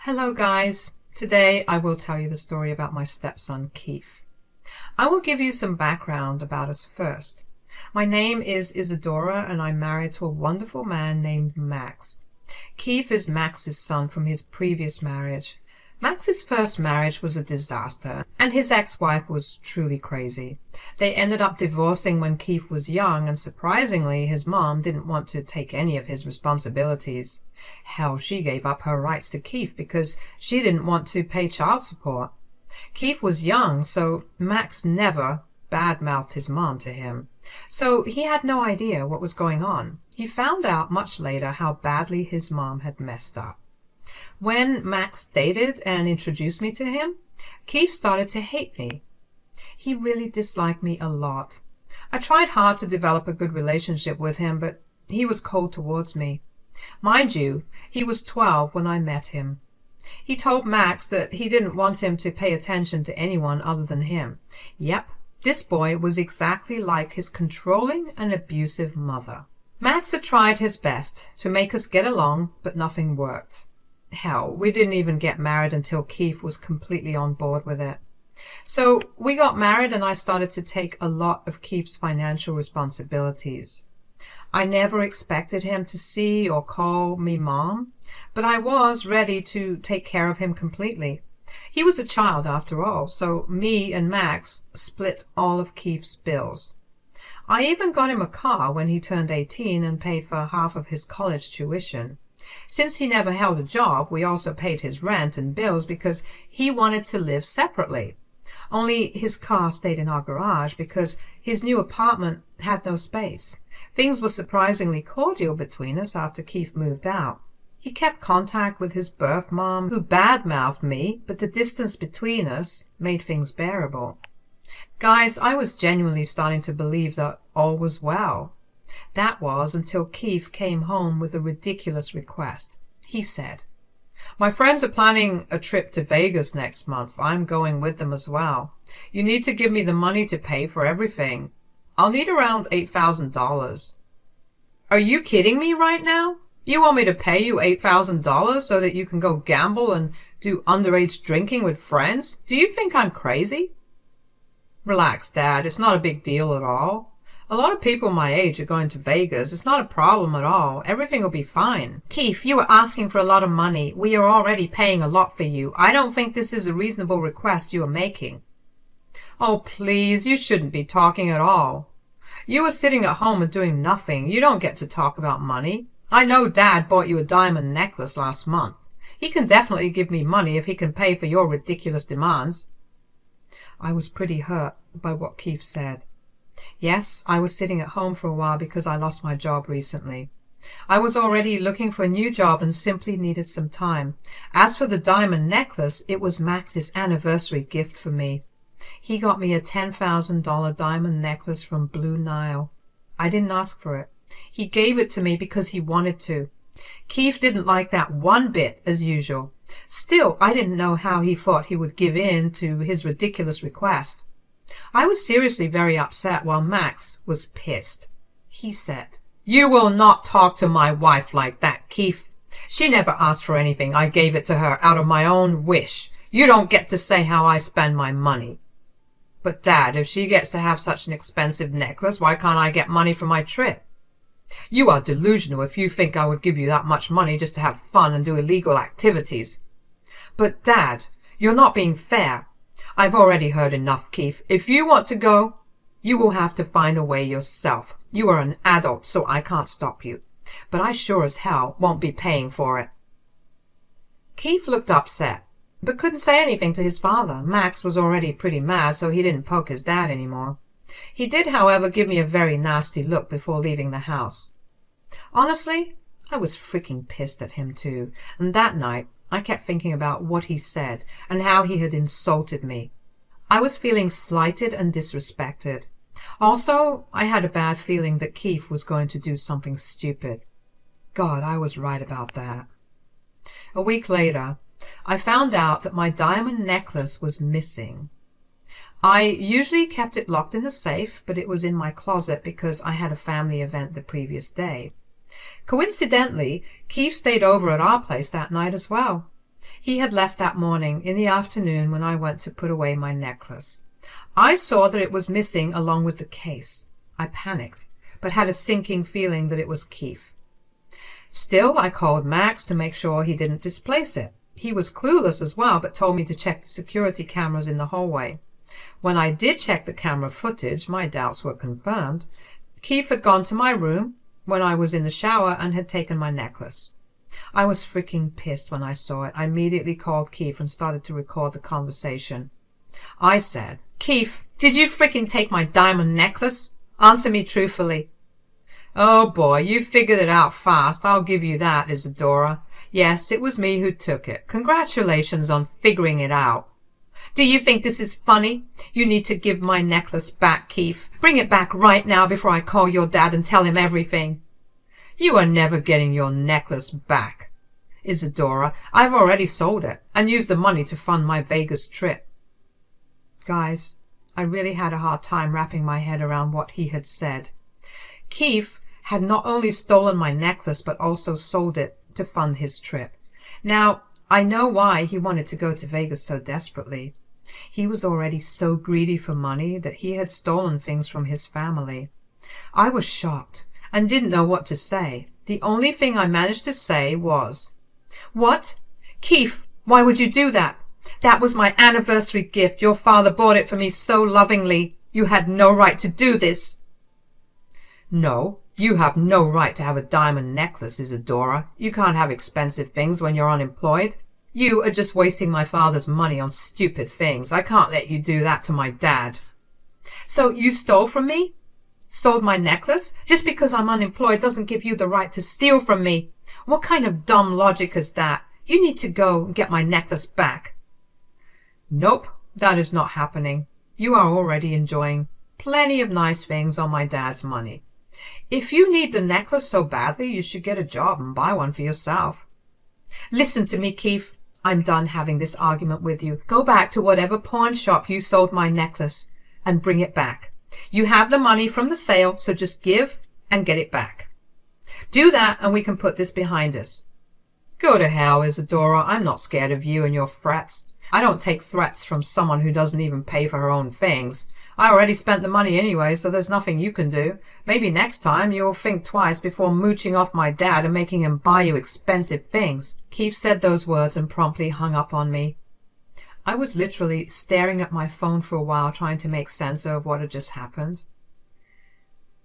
Hello guys, today I will tell you the story about my stepson Keith. I will give you some background about us first. My name is Isadora and I'm married to a wonderful man named Max. Keith is Max's son from his previous marriage. Max's first marriage was a disaster and his ex-wife was truly crazy. They ended up divorcing when Keith was young and surprisingly his mom didn't want to take any of his responsibilities. Hell, she gave up her rights to Keith because she didn't want to pay child support. Keith was young, so Max never bad-mouthed his mom to him. So he had no idea what was going on. He found out much later how badly his mom had messed up. When Max dated and introduced me to him, Keith started to hate me. He really disliked me a lot. I tried hard to develop a good relationship with him, but he was cold towards me. Mind you, he was 12 when I met him. He told Max that he didn't want him to pay attention to anyone other than him. Yep, this boy was exactly like his controlling and abusive mother. Max had tried his best to make us get along, but nothing worked. Hell, we didn't even get married until Keith was completely on board with it. So we got married and I started to take a lot of Keith's financial responsibilities. I never expected him to see or call me mom, but I was ready to take care of him completely. He was a child after all, so me and Max split all of Keith's bills. I even got him a car when he turned 18 and paid for half of his college tuition. Since he never held a job, we also paid his rent and bills because he wanted to live separately. Only his car stayed in our garage because his new apartment had no space. Things were surprisingly cordial between us after Keith moved out. He kept contact with his birth mom, who bad-mouthed me, but the distance between us made things bearable. Guys, I was genuinely starting to believe that all was well. That was until Keith came home with a ridiculous request. He said, "My friends are planning a trip to Vegas next month. I'm going with them as well. You need to give me the money to pay for everything. I'll need around $8,000. Are you kidding me right now? You want me to pay you $8,000 so that you can go gamble and do underage drinking with friends? Do you think I'm crazy?" "Relax, Dad. It's not a big deal at all. A lot of people my age are going to Vegas. It's not a problem at all. Everything will be fine." "Keith, you are asking for a lot of money. We are already paying a lot for you. I don't think this is a reasonable request you are making." "Oh, please, you shouldn't be talking at all. You are sitting at home and doing nothing. You don't get to talk about money. I know Dad bought you a diamond necklace last month. He can definitely give me money if he can pay for your ridiculous demands." I was pretty hurt by what Keith said. Yes, I was sitting at home for a while because I lost my job recently. I was already looking for a new job and simply needed some time. As for the diamond necklace, it was Max's anniversary gift for me. He got me a $10,000 diamond necklace from Blue Nile. I didn't ask for it. He gave it to me because he wanted to. Keith didn't like that one bit, as usual. Still, I didn't know how he thought he would give in to his ridiculous request. I was seriously very upset while Max was pissed. He said, "You will not talk to my wife like that, Keith. She never asked for anything. I gave it to her out of my own wish. You don't get to say how I spend my money." "But Dad, if she gets to have such an expensive necklace, why can't I get money for my trip?" "You are delusional if you think I would give you that much money just to have fun and do illegal activities." "But Dad, you're not being fair. I've already heard enough, Keith. If you want to go, you will have to find a way yourself. You are an adult, so I can't stop you. But I sure as hell won't be paying for it." Keith looked upset, but couldn't say anything to his father. Max was already pretty mad, so he didn't poke his dad anymore. He did, however, give me a very nasty look before leaving the house. Honestly, I was freaking pissed at him too, and that night I kept thinking about what he said and how he had insulted me. I was feeling slighted and disrespected. Also, I had a bad feeling that Keith was going to do something stupid. God, I was right about that. A week later, I found out that my diamond necklace was missing. I usually kept it locked in the safe, but it was in my closet because I had a family event the previous day. Coincidentally, Keith stayed over at our place that night as well. He had left that morning in the afternoon when I went to put away my necklace. I saw that it was missing along with the case. I panicked, but had a sinking feeling that it was Keith. Still, I called Max to make sure he didn't displace it. He was clueless as well, but told me to check the security cameras in the hallway. When I did check the camera footage, my doubts were confirmed. Keith had gone to my room when I was in the shower and had taken my necklace. I was freaking pissed when I saw it. I immediately called Keith and started to record the conversation. I said, "Keith, did you freaking take my diamond necklace? Answer me truthfully." "Oh boy, you figured it out fast, I'll give you that, Isadora. Yes, it was me who took it. Congratulations on figuring it out." "Do you think this is funny? You need to give my necklace back, Keith. Bring it back right now before I call your dad and tell him everything." "You are never getting your necklace back, Isadora. I've already sold it and used the money to fund my Vegas trip." Guys, I really had a hard time wrapping my head around what he had said. Keith had not only stolen my necklace but also sold it to fund his trip. Now, I know why he wanted to go to Vegas so desperately. He was already so greedy for money that he had stolen things from his family. I was shocked and didn't know what to say. The only thing I managed to say was, "What? Keith, why would you do that? That was my anniversary gift. Your father bought it for me so lovingly. You had no right to do this." "No, you have no right to have a diamond necklace, Isadora. You can't have expensive things when you're unemployed. You are just wasting my father's money on stupid things. I can't let you do that to my dad." "So you stole from me? Sold my necklace? Just because I'm unemployed doesn't give you the right to steal from me. What kind of dumb logic is that? You need to go and get my necklace back." "Nope, that is not happening. You are already enjoying plenty of nice things on my dad's money. If you need the necklace so badly, you should get a job and buy one for yourself." "Listen to me, Keith. I'm done having this argument with you. Go back to whatever pawn shop you sold my necklace and bring it back. You have the money from the sale, so just give and get it back. Do that and we can put this behind us." "Go to hell, Isadora. I'm not scared of you and your threats. I don't take threats from someone who doesn't even pay for her own things. I already spent the money anyway, so there's nothing you can do. Maybe next time you'll think twice before mooching off my dad and making him buy you expensive things." Keith said those words and promptly hung up on me. I was literally staring at my phone for a while, trying to make sense of what had just happened.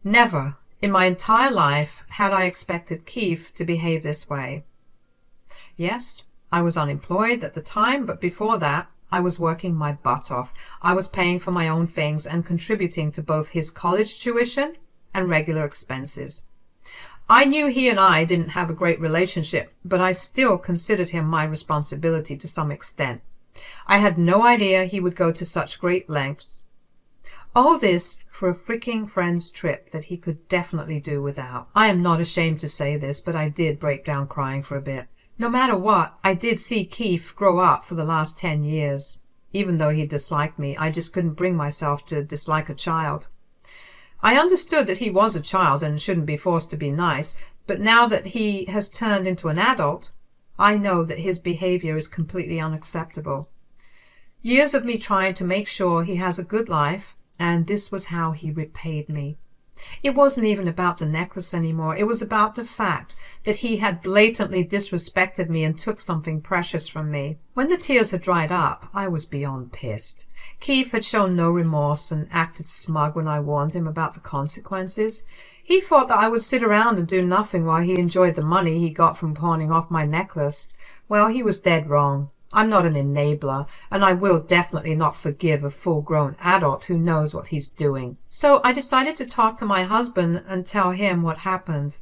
Never in my entire life had I expected Keith to behave this way. Yes, I was unemployed at the time, but before that, I was working my butt off. I was paying for my own things and contributing to both his college tuition and regular expenses. I knew he and I didn't have a great relationship, but I still considered him my responsibility to some extent. I had no idea he would go to such great lengths. All this for a freaking friend's trip that he could definitely do without. I am not ashamed to say this, but I did break down crying for a bit. No matter what, I did see Keith grow up for the last 10 years. Even though he disliked me, I just couldn't bring myself to dislike a child. I understood that he was a child and shouldn't be forced to be nice, but now that he has turned into an adult, I know that his behavior is completely unacceptable. Years of me trying to make sure he has a good life, and this was how he repaid me. It wasn't even about the necklace anymore. It was about the fact that he had blatantly disrespected me and took something precious from me. When the tears had dried up, I was beyond pissed. Keith had shown no remorse and acted smug when I warned him about the consequences. He thought that I would sit around and do nothing while he enjoyed the money he got from pawning off my necklace. Well, he was dead wrong. I'm not an enabler, and I will definitely not forgive a full-grown adult who knows what he's doing. So I decided to talk to my husband and tell him what happened.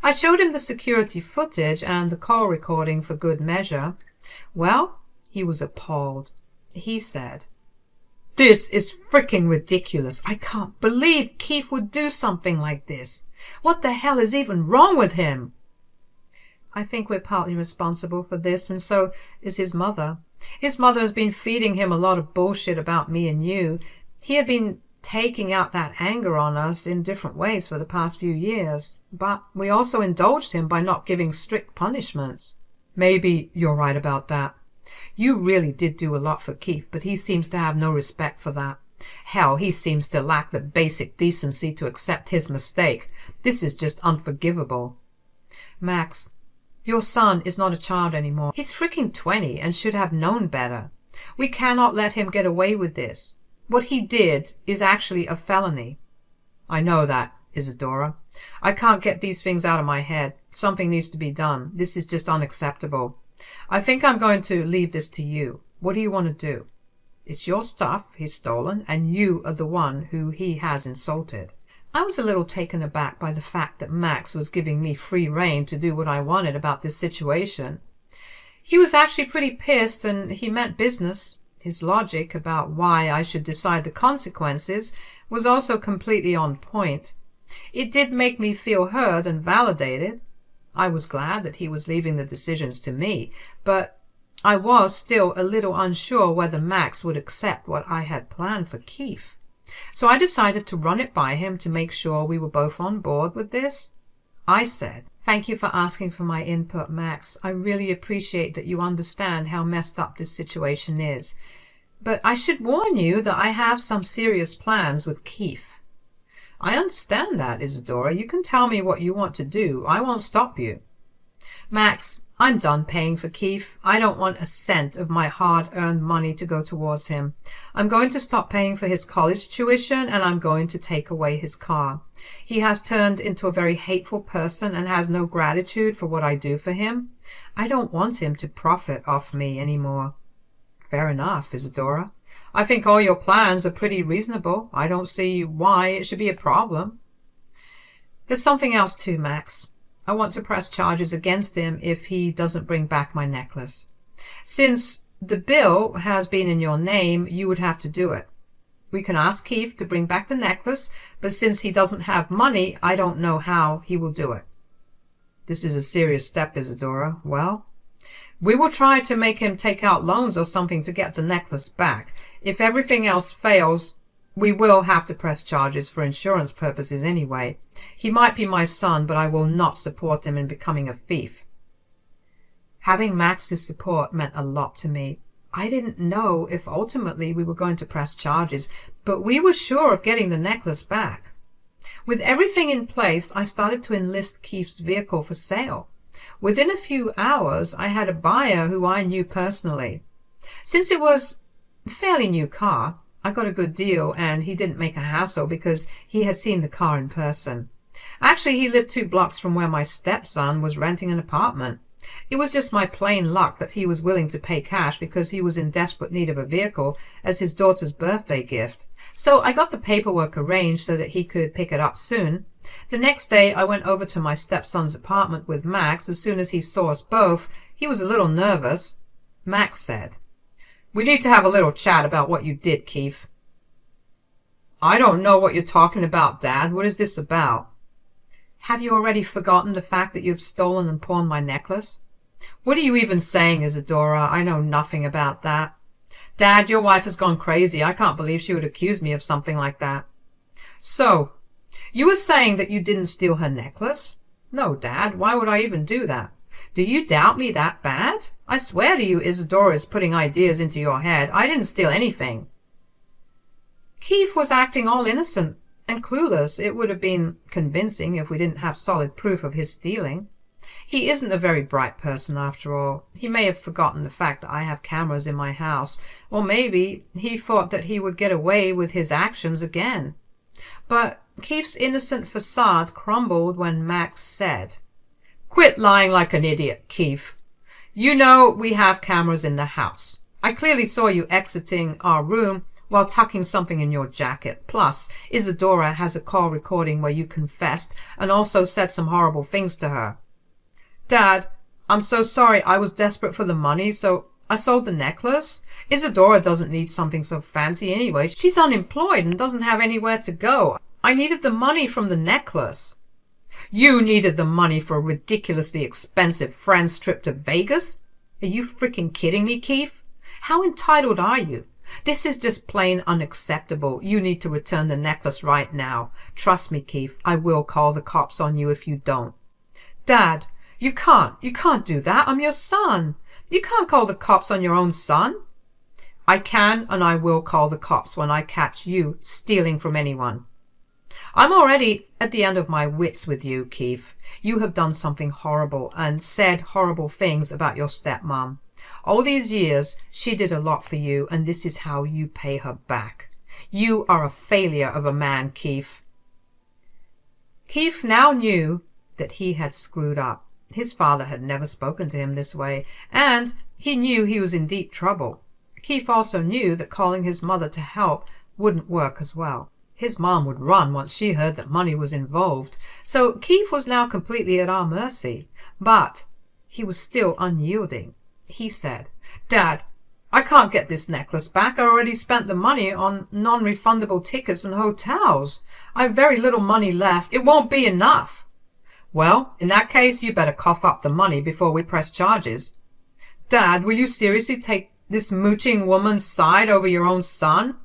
I showed him the security footage and the call recording for good measure. Well, he was appalled. He said, "This is freaking ridiculous. I can't believe Keith would do something like this. What the hell is even wrong with him?" I think we're partly responsible for this, and so is his mother. His mother has been feeding him a lot of bullshit about me and you. He had been taking out that anger on us in different ways for the past few years, but we also indulged him by not giving strict punishments. Maybe you're right about that. You really did do a lot for Keith, but he seems to have no respect for that. Hell, he seems to lack the basic decency to accept his mistake. This is just unforgivable. Max, your son is not a child anymore. He's freaking 20 and should have known better. We cannot let him get away with this. What he did is actually a felony. I know that, Isadora. I can't get these things out of my head. Something needs to be done. This is just unacceptable. I think I'm going to leave this to you. What do you want to do? It's your stuff he's stolen, and you are the one who he has insulted. I was a little taken aback by the fact that Max was giving me free rein to do what I wanted about this situation. He was actually pretty pissed, and he meant business. His logic about why I should decide the consequences was also completely on point. It did make me feel heard and validated. I was glad that he was leaving the decisions to me, but I was still a little unsure whether Max would accept what I had planned for Keith. So I decided to run it by him to make sure we were both on board with this. I said, "Thank you for asking for my input, Max. I really appreciate that you understand how messed up this situation is. But I should warn you that I have some serious plans with Keith." "I understand that, Isadora. You can tell me what you want to do. I won't stop you." "Max, I'm done paying for Keith. I don't want a cent of my hard-earned money to go towards him. I'm going to stop paying for his college tuition, and I'm going to take away his car. He has turned into a very hateful person and has no gratitude for what I do for him. I don't want him to profit off me anymore." "Fair enough, Isadora. I think all your plans are pretty reasonable. I don't see why it should be a problem." "There's something else too, Max. I want to press charges against him if he doesn't bring back my necklace. Since the bill has been in your name, you would have to do it. We can ask Keith to bring back the necklace, but since he doesn't have money, I don't know how he will do it." "This is a serious step, Isadora. Well, we will try to make him take out loans or something to get the necklace back. If everything else fails, we will have to press charges for insurance purposes anyway. He might be my son, but I will not support him in becoming a thief." Having Max's support meant a lot to me. I didn't know if ultimately we were going to press charges, but we were sure of getting the necklace back. With everything in place, I started to enlist Keith's vehicle for sale. Within a few hours, I had a buyer who I knew personally. Since it was a fairly new car, I got a good deal, and he didn't make a hassle because he had seen the car in person. Actually, he lived 2 blocks from where my stepson was renting an apartment. It was just my plain luck that he was willing to pay cash because he was in desperate need of a vehicle as his daughter's birthday gift. So I got the paperwork arranged so that he could pick it up soon. The next day, I went over to my stepson's apartment with Max. As soon as he saw us both, he was a little nervous. Max said, "We need to have a little chat about what you did, Keith." "I don't know what you're talking about, Dad. What is this about?" "Have you already forgotten the fact that you've stolen and pawned my necklace?" "What are you even saying, Isadora? I know nothing about that." "Dad, your wife has gone crazy. I can't believe she would accuse me of something like that." "So, you were saying that you didn't steal her necklace?" "No, Dad. Why would I even do that?" "Do you doubt me that bad? I swear to you Isadora is putting ideas into your head. I didn't steal anything." Keith was acting all innocent and clueless. It would have been convincing if we didn't have solid proof of his stealing. He isn't a very bright person after all. He may have forgotten the fact that I have cameras in my house, or maybe he thought that he would get away with his actions again. But Keith's innocent facade crumbled when Max said, "Quit lying like an idiot, Keith. You know we have cameras in the house. I clearly saw you exiting our room while tucking something in your jacket. Plus, Isadora has a call recording where you confessed and also said some horrible things to her." "Dad, I'm so sorry. I was desperate for the money, so I sold the necklace. Isadora doesn't need something so fancy anyway. She's unemployed and doesn't have anywhere to go. I needed the money from the necklace." "You needed the money for a ridiculously expensive friend's trip to Vegas? Are you freaking kidding me, Keith? How entitled are you? This is just plain unacceptable. You need to return the necklace right now. Trust me, Keith, I will call the cops on you if you don't." "Dad, You can't do that. I'm your son. You can't call the cops on your own son. I can and I will call the cops when I catch you stealing from anyone. I'm already at the end of my wits with you, Keith. You have done something horrible and said horrible things about your stepmom. All these years, she did a lot for you, and this is how you pay her back. You are a failure of a man, Keith. Keith now knew that he had screwed up. His father had never spoken to him this way, and he knew he was in deep trouble. Keith also knew that calling his mother to help wouldn't work as well. His mom would run once she heard that money was involved, so Keith was now completely at our mercy. But he was still unyielding. He said, "Dad, I can't get this necklace back. I already spent the money on non-refundable tickets and hotels. I have very little money left. It won't be enough." "Well, in that case, you better cough up the money before we press charges." "Dad, will you seriously take this mooching woman's side over your own son?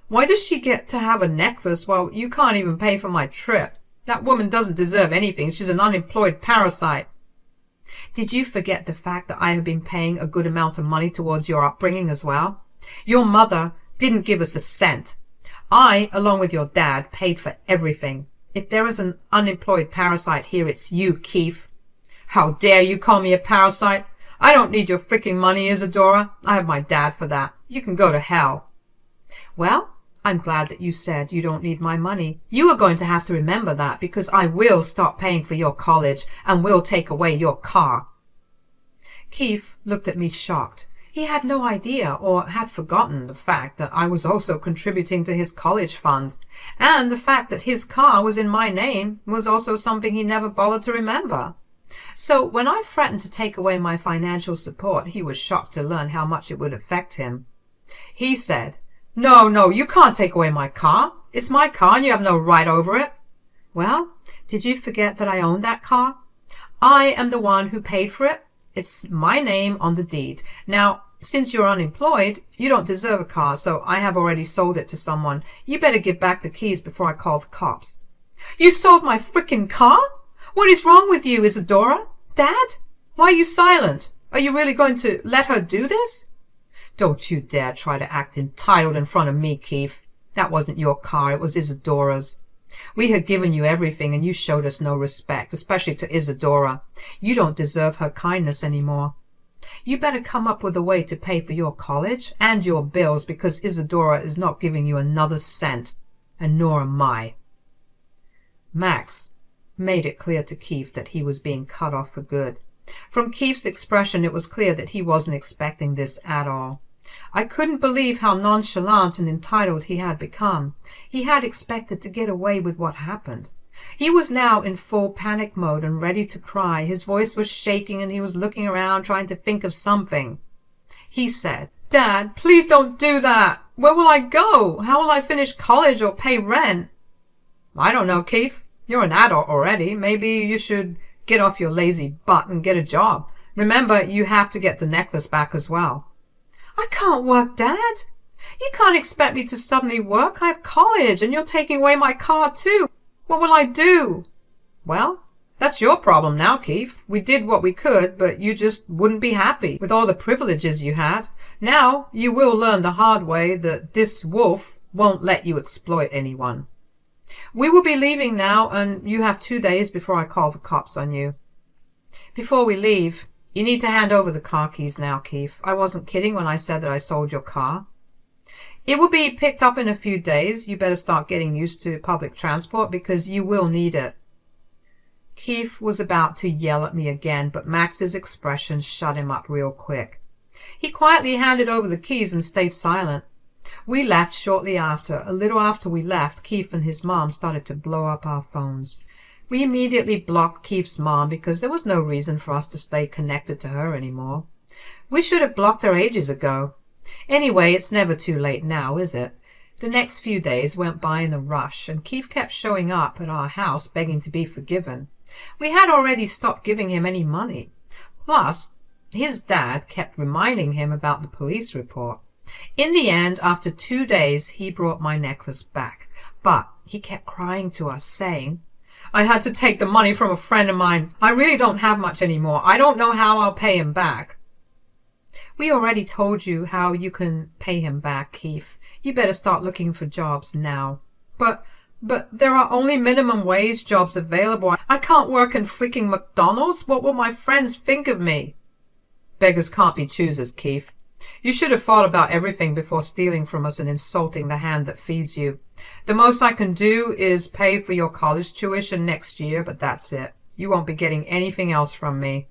Why does she get to have a necklace while you can't even pay for my trip? That woman doesn't deserve anything. She's an unemployed parasite." "Did you forget the fact that I have been paying a good amount of money towards your upbringing as well? Your mother didn't give us a cent. I, along with your dad, paid for everything. If there is an unemployed parasite here, it's you, Keith." "How dare you call me a parasite? I don't need your freaking money, Isadora. I have my dad for that. You can go to hell." "Well, I'm glad that you said you don't need my money. You are going to have to remember that, because I will stop paying for your college and will take away your car." Keith looked at me shocked. He had no idea, or had forgotten, the fact that I was also contributing to his college fund, and the fact that his car was in my name was also something he never bothered to remember. So when I threatened to take away my financial support, he was shocked to learn how much it would affect him. He said, No, you can't take away my car. It's my car and you have no right over it." "Well, did you forget that I own that car? I am the one who paid for it. It's my name on the deed. Now, since you're unemployed, you don't deserve a car, so I have already sold it to someone. You better give back the keys before I call the cops." "You sold my frickin' car? What is wrong with you, Isadora? Dad? Why are you silent? Are you really going to let her do this?" "Don't you dare try to act entitled in front of me, Keith. That wasn't your car, it was Isadora's. We had given you everything and you showed us no respect, especially to Isadora. You don't deserve her kindness anymore. You better come up with a way to pay for your college and your bills, because Isadora is not giving you another cent, and nor am I." Max made it clear to Keith that he was being cut off for good. From Keith's expression, it was clear that he wasn't expecting this at all. I couldn't believe how nonchalant and entitled he had become. He had expected to get away with what happened. He was now in full panic mode and ready to cry. His voice was shaking and he was looking around trying to think of something. He said, "Dad, please don't do that. Where will I go? How will I finish college or pay rent?" "I don't know, Keith. You're an adult already. Maybe you should get off your lazy butt and get a job. Remember, you have to get the necklace back as well." "I can't work, Dad. You can't expect me to suddenly work. I have college and you're taking away my car too. What will I do?" "Well, that's your problem now, Keith. We did what we could, but you just wouldn't be happy with all the privileges you had. Now you will learn the hard way that this wolf won't let you exploit anyone. We will be leaving now, and you have 2 days before I call the cops on you. Before we leave, you need to hand over the car keys now, Keith. I wasn't kidding when I said that I sold your car. It will be picked up in a few days. You better start getting used to public transport, because you will need it." Keith was about to yell at me again, but Max's expression shut him up real quick. He quietly handed over the keys and stayed silent. We left shortly after. A little after we left, Keith and his mom started to blow up our phones. We immediately blocked Keith's mom because there was no reason for us to stay connected to her anymore. We should have blocked her ages ago. Anyway, it's never too late now, is it? The next few days went by in a rush, and Keith kept showing up at our house begging to be forgiven. We had already stopped giving him any money. Plus, his dad kept reminding him about the police report. In the end, after 2 days, he brought my necklace back, but he kept crying to us, saying, I had to take the money from a friend of mine. I really don't have much anymore. I don't know how I'll pay him back." "We already told you how you can pay him back, Keith. You better start looking for jobs now." But there are only minimum wage jobs available. I can't work in freaking McDonald's. What will my friends think of me?" "Beggars can't be choosers, Keith. You should have thought about everything before stealing from us and insulting the hand that feeds you. The most I can do is pay for your college tuition next year, but that's it. You won't be getting anything else from me."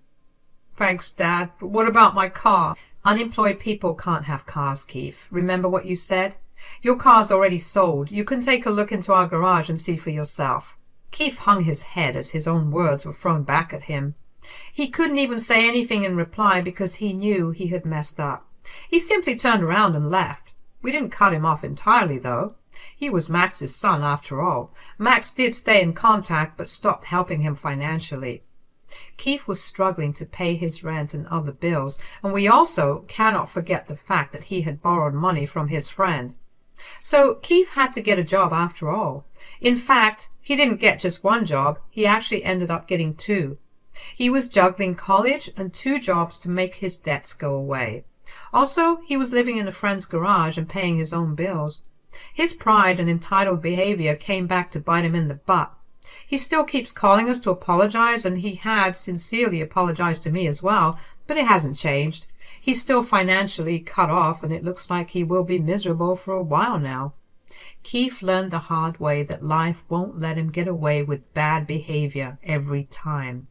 "Thanks, Dad, but what about my car?" "Unemployed people can't have cars, Keith. Remember what you said? Your car's already sold. You can take a look into our garage and see for yourself." Keith hung his head as his own words were thrown back at him. He couldn't even say anything in reply because he knew he had messed up. He simply turned around and left. We didn't cut him off entirely, though. He was Max's son, after all. Max did stay in contact, but stopped helping him financially. Keith was struggling to pay his rent and other bills, and we also cannot forget the fact that he had borrowed money from his friend. So Keith had to get a job after all. In fact, he didn't get just one job. He actually ended up getting two. He was juggling college and two jobs to make his debts go away. Also, he was living in a friend's garage and paying his own bills. His pride and entitled behavior came back to bite him in the butt. He still keeps calling us to apologize, and he had sincerely apologized to me as well, but it hasn't changed. He's still financially cut off, and it looks like he will be miserable for a while now. Keith learned the hard way that life won't let him get away with bad behavior every time.